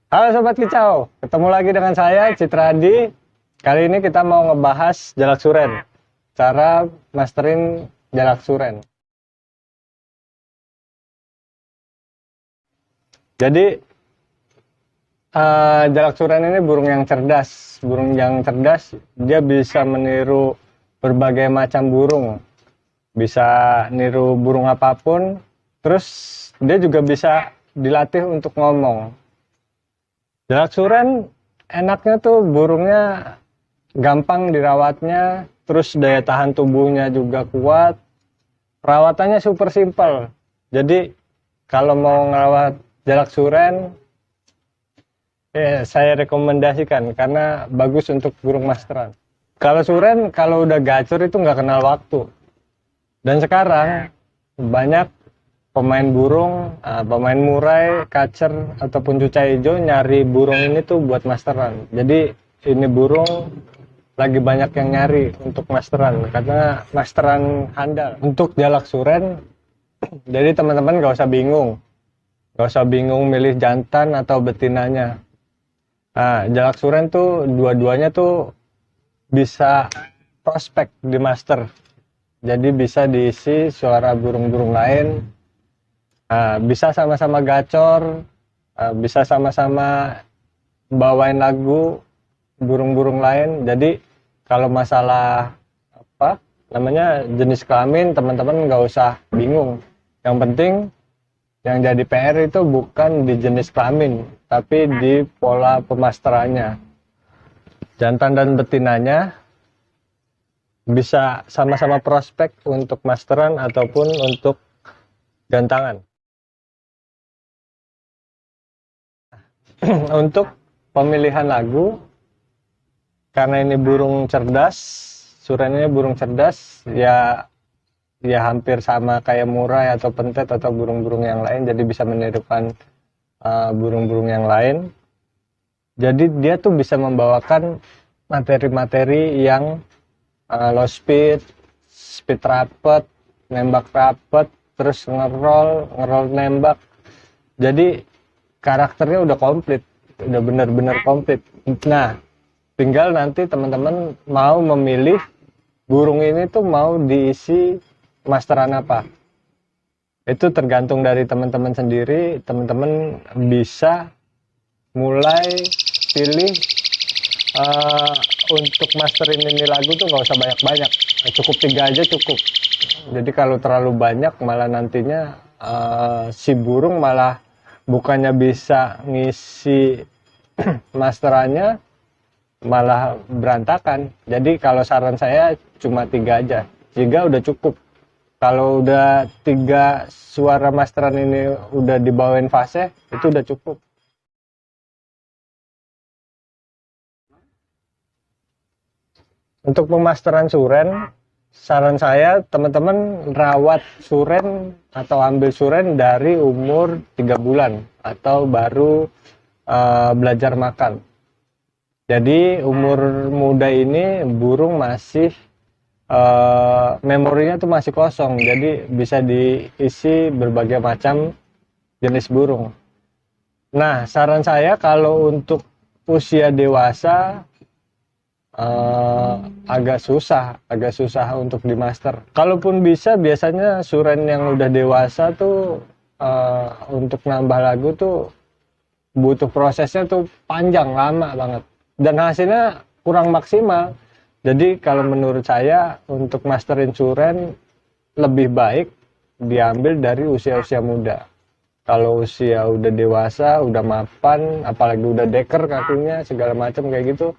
Halo Sobat Kicau, ketemu lagi dengan saya Citra Adi. Kali ini kita mau ngebahas jalak suren, cara masterin jalak suren. Jadi jalak suren ini burung yang cerdas. Burung yang cerdas, dia bisa meniru berbagai macam burung. Bisa niru burung apapun, terus dia juga bisa dilatih untuk ngomong. Jalak suren enaknya tuh burungnya gampang dirawatnya, terus daya tahan tubuhnya juga kuat. Perawatannya super simple. Jadi kalau mau ngerawat jalak suren, saya rekomendasikan karena bagus untuk burung masteran. Kalau suren, kalau udah gacor itu nggak kenal waktu. Dan sekarang banyak pemain burung, pemain murai, kacer ataupun cucai hijau nyari burung ini tuh buat masteran. Jadi ini burung lagi banyak yang nyari untuk masteran karena masteran handal. Untuk jalak suren, jadi teman-teman gak usah bingung milih jantan atau betinanya. Nah, jalak suren tuh dua-duanya tuh bisa prospek di master. Jadi bisa diisi suara burung-burung lain. Nah, bisa sama-sama gacor, bisa sama-sama bawain lagu burung-burung lain. Jadi kalau masalah apa namanya jenis kelamin, teman-teman nggak usah bingung. Yang penting yang jadi PR itu bukan di jenis kelamin, tapi di pola pemasterannya. Jantan dan betinanya bisa sama-sama prospek untuk masteran ataupun untuk gantangan. Untuk pemilihan lagu, karena ini burung cerdas, suren ini burung cerdas, ya hampir sama kayak murai atau pentet atau burung-burung yang lain, jadi bisa menirukan burung-burung yang lain. Jadi dia tuh bisa membawakan materi-materi yang low speed, speed rapet, nembak rapet, terus ngerol nembak. Jadi karakternya udah komplit, udah bener-bener komplit. Nah, tinggal nanti teman-teman mau memilih burung ini tuh mau diisi masteran apa. Itu tergantung dari teman-teman sendiri. Teman-teman bisa mulai pilih untuk masterin ini lagu tuh nggak usah banyak-banyak, cukup 3 aja cukup. Jadi kalau terlalu banyak malah nantinya si burung malah bukannya bisa ngisi masterannya malah berantakan. Jadi kalau saran saya cuma 3 aja, 3 udah cukup. Kalau udah 3 suara masteran ini udah dibawain fase, itu udah cukup. Untuk pemasteran suren, saran saya teman-teman rawat suren atau ambil suren dari umur 3 bulan atau baru belajar makan. Jadi umur muda ini burung masih memorinya tuh masih kosong, jadi bisa diisi berbagai macam jenis burung. Nah, saran saya kalau untuk usia dewasa agak susah untuk dimaster. Kalaupun bisa, biasanya suren yang udah dewasa tuh untuk nambah lagu tuh butuh prosesnya tuh panjang, lama banget, dan hasilnya kurang maksimal. Jadi kalau menurut saya untuk masterin suren lebih baik diambil dari usia-usia muda. Kalau usia udah dewasa, udah mapan, apalagi udah deker kakinya segala macam kayak gitu,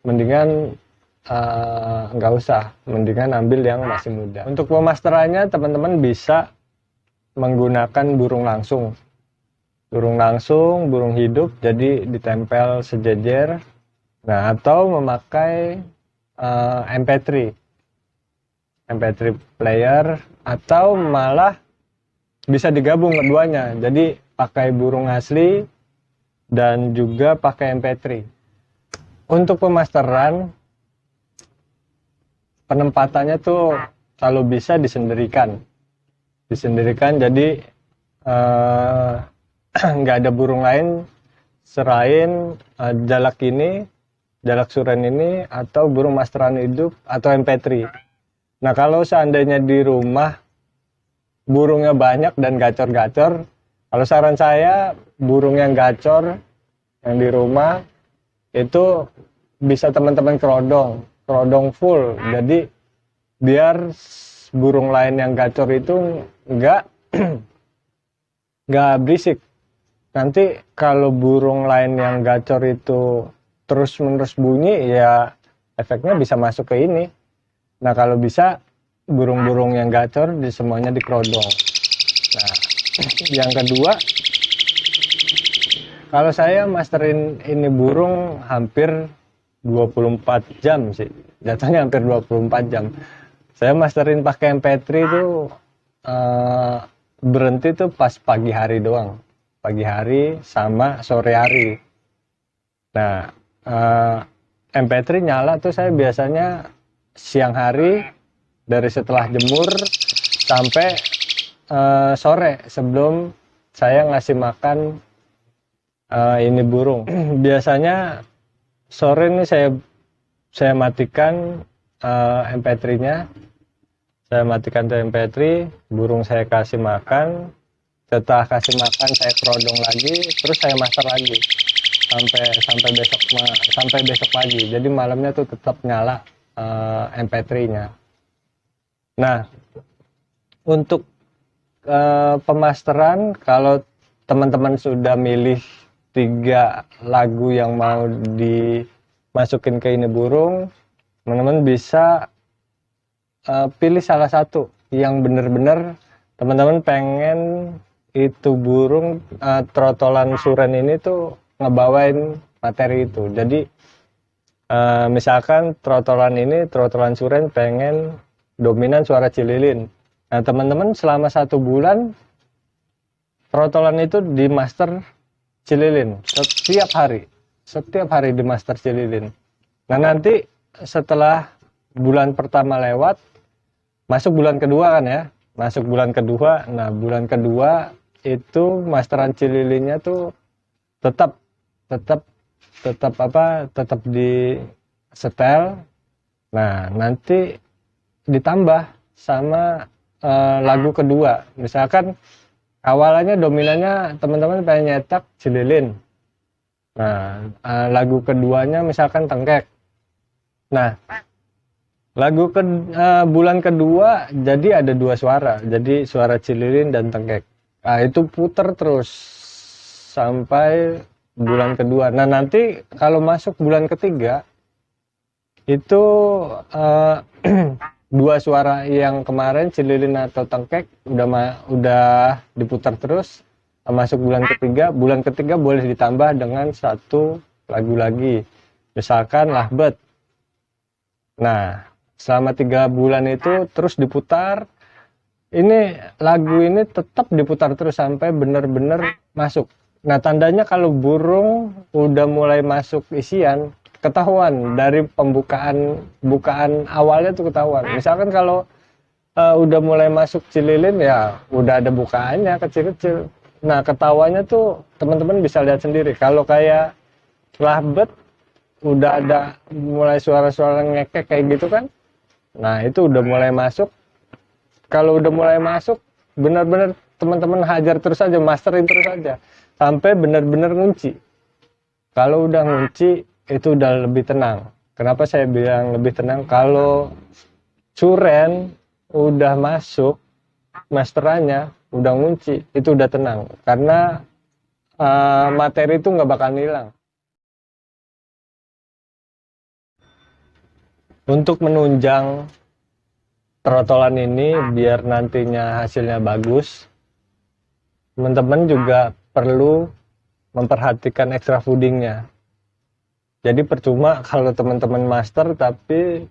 mendingan nggak usah, mendingan ambil yang masih muda. Untuk pemasterannya teman-teman bisa menggunakan burung langsung, burung hidup, jadi ditempel sejejer. Nah, atau memakai MP3 player, atau malah bisa digabung keduanya, jadi pakai burung asli dan juga pakai MP3. Untuk pemasteran, penempatannya tuh kalau bisa disendirikan, jadi nggak ada burung lain selain jalak suren ini atau burung masteran hidup atau MP3. Nah, kalau seandainya di rumah burungnya banyak dan gacor-gacor, kalau saran saya burung yang gacor yang di rumah itu bisa teman-teman kerodong full. Jadi biar burung lain yang gacor itu nggak berisik. Nanti kalau burung lain yang gacor itu terus-menerus bunyi, ya efeknya bisa masuk ke ini. Nah, kalau bisa burung-burung yang gacor semuanya dikerodong. Nah, yang kedua, kalau saya masterin ini burung hampir 24 jam sih. Jatuhnya hampir 24 jam. Saya masterin pakai MP3 itu berhenti tuh pas pagi hari doang. Pagi hari sama sore hari. Nah, MP3 nyala tuh saya biasanya siang hari dari setelah jemur sampai sore sebelum saya ngasih makan ini burung. Biasanya sore ini saya matikan MP3-nya. Saya matikan tuh MP3, burung saya kasih makan. Setelah kasih makan saya kerodong lagi, terus saya master lagi sampai besok pagi. Jadi malamnya tuh tetap nyala MP3-nya. Nah, untuk pemasteran, kalau teman-teman sudah milih 3 lagu yang mau dimasukin ke ini burung, teman-teman bisa pilih salah satu yang benar-benar teman-teman pengen itu burung trotolan suren ini tuh ngebawain materi itu. Jadi misalkan trotolan suren pengen dominan suara cililin. Nah, teman-teman selama 1 bulan trotolan itu di master cililin setiap hari di master cililin. Nah, nanti setelah bulan pertama lewat, masuk bulan kedua kan ya, nah bulan kedua itu masteran cililinnya tuh tetap di setel. Nah, nanti ditambah sama lagu kedua. Misalkan awalnya dominannya teman-teman pengen nyetak cililin. Nah, lagu keduanya misalkan tengkek. Nah, bulan kedua jadi ada 2 suara. Jadi suara cililin dan tengkek. Nah, itu puter terus sampai bulan kedua. Nah, nanti kalau masuk bulan ketiga itu 2 suara yang kemarin cililin atau tengkek udah diputar terus. Masuk bulan ketiga boleh ditambah dengan 1 lagu lagi, misalkan Lahbet. Nah, selama 3 bulan itu terus diputar. Ini lagu ini tetap diputar terus sampai benar-benar masuk. Nah, tandanya kalau burung udah mulai masuk isian, ketahuan dari bukaan awalnya tuh ketahuan. Misalkan kalau udah mulai masuk cililin, ya udah ada bukaannya kecil-kecil. Nah, ketawanya tuh teman-teman bisa lihat sendiri. Kalau kayak Lahbet udah ada mulai suara-suara ngekek kayak gitu kan. Nah, itu udah mulai masuk. Kalau udah mulai masuk, benar-benar teman-teman hajar terus aja, masterin terus aja sampai benar-benar ngunci. Kalau udah ngunci itu udah lebih tenang. Kenapa saya bilang lebih tenang? Kalau suren udah masuk masterannya, udah ngunci, itu udah tenang karena materi itu nggak bakal hilang. Untuk menunjang trotolan ini biar nantinya hasilnya bagus, teman-teman juga perlu memperhatikan extra foodingnya. Jadi percuma kalau teman-teman master tapi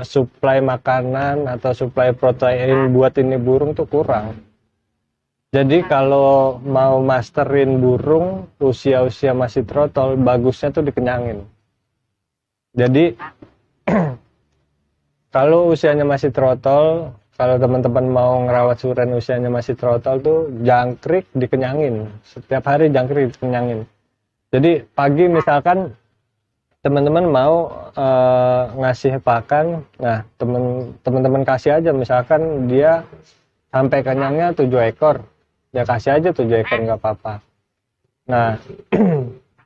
suplai makanan atau suplai protein buat ini burung tuh kurang. Jadi kalau mau masterin burung usia-usia masih trotol, bagusnya tuh dikenyangin. Jadi kalau usianya masih trotol, kalau teman-teman mau ngerawat suren usianya masih trotol tuh jangkrik dikenyangin. Setiap hari jangkrik dikenyangin. Jadi pagi misalkan teman-teman mau ngasih pakan, nah teman-teman kasih aja, misalkan dia sampai kenyangnya 7 ekor, ya kasih aja 7 ekor nggak apa-apa. Nah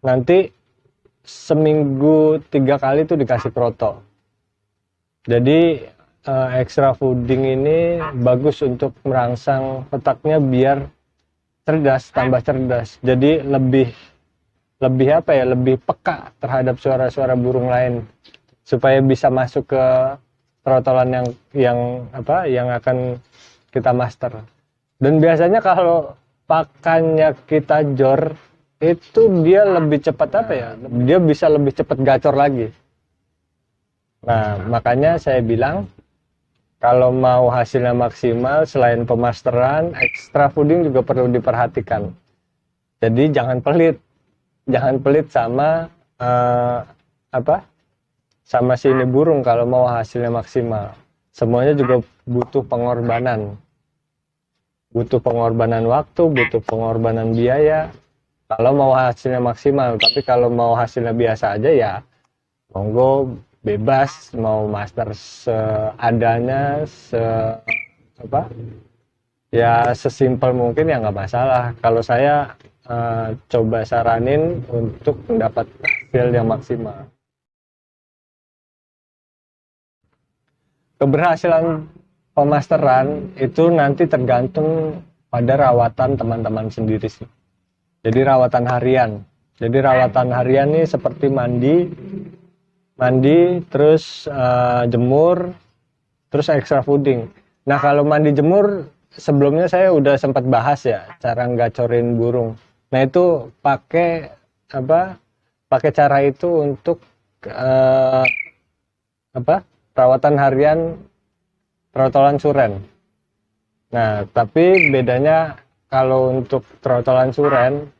nanti seminggu 3 kali tuh dikasih kroto. Jadi extra fooding ini bagus untuk merangsang otaknya biar cerdas, tambah cerdas. Jadi lebih apa ya, lebih peka terhadap suara-suara burung lain supaya bisa masuk ke trotolan yang akan kita master. Dan biasanya kalau pakannya kita jor itu dia lebih cepat apa ya, dia bisa lebih cepat gacor lagi. Nah makanya saya bilang kalau mau hasilnya maksimal, selain pemasteran, extra fooding juga perlu diperhatikan. Jadi jangan pelit sama sama sini burung kalau mau hasilnya maksimal. Semuanya juga butuh pengorbanan waktu, butuh pengorbanan biaya kalau mau hasilnya maksimal. Tapi kalau mau hasilnya biasa aja ya monggo, bebas mau master seadanya, ya sesimpel mungkin ya nggak masalah. Kalau saya coba saranin untuk mendapat hasil yang maksimal. Keberhasilan pemasteran itu nanti tergantung pada rawatan teman-teman sendiri sih. Jadi rawatan harian. Jadi rawatan harian nih seperti mandi, terus jemur, terus extra fooding. Nah kalau mandi jemur sebelumnya saya udah sempat bahas ya cara ngacorin burung. Nah itu pakai cara itu untuk perawatan harian trotolan suren. Nah tapi bedanya kalau untuk trotolan suren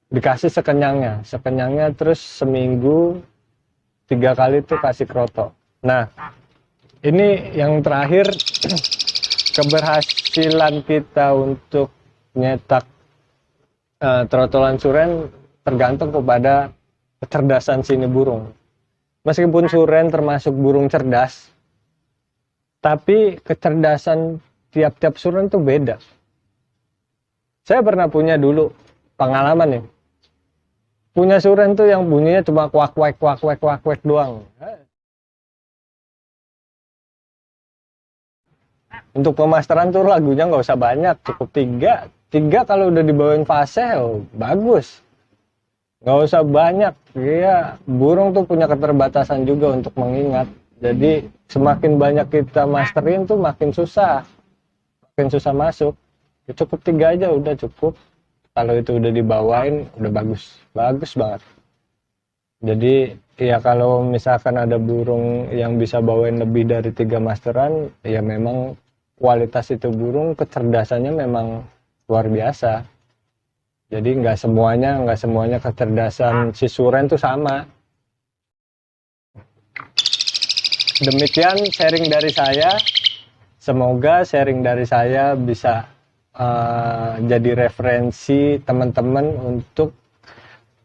dikasih sekenyangnya terus seminggu 3 kali tuh kasih kroto. Nah ini yang terakhir, keberhasilan kita untuk nyetak trotolan suren tergantung kepada kecerdasan sini burung. Meskipun suren termasuk burung cerdas, tapi kecerdasan tiap-tiap suren tuh beda. Saya pernah punya dulu pengalaman nih. Punya suren tuh yang bunyinya cuma kuak-kuak doang. Untuk pemasteran tuh lagunya nggak usah banyak, cukup 3 kalau udah dibawain fase, oh, bagus. Nggak usah banyak, ya burung tuh punya keterbatasan juga untuk mengingat. Jadi semakin banyak kita masterin tuh makin susah masuk. Ya, cukup 3 aja udah cukup. Kalau itu udah dibawain udah bagus banget. Jadi ya kalau misalkan ada burung yang bisa bawain lebih dari 3 masteran, ya memang kualitas itu burung, kecerdasannya memang luar biasa. Jadi nggak semuanya kecerdasan si suren tuh sama. Demikian sharing dari saya. Semoga sharing dari saya bisa jadi referensi teman-teman untuk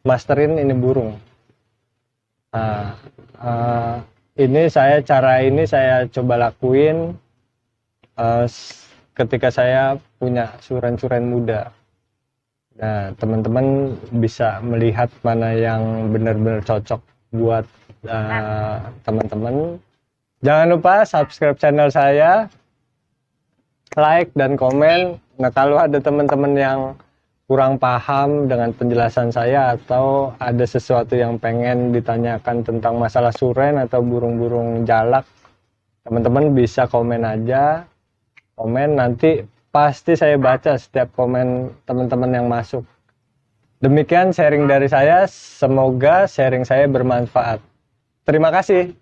masterin ini burung. Cara ini saya coba lakuin ketika saya punya suren-suren muda. Nah, teman-teman bisa melihat mana yang benar-benar cocok buat teman-teman. Jangan lupa subscribe channel saya, like dan komen. Nah, kalau ada teman-teman yang kurang paham dengan penjelasan saya atau ada sesuatu yang pengen ditanyakan tentang masalah suren atau burung-burung jalak, teman-teman bisa komen aja. Komen, nanti pasti saya baca setiap komen teman-teman yang masuk. Demikian sharing dari saya, semoga sharing saya bermanfaat. Terima kasih.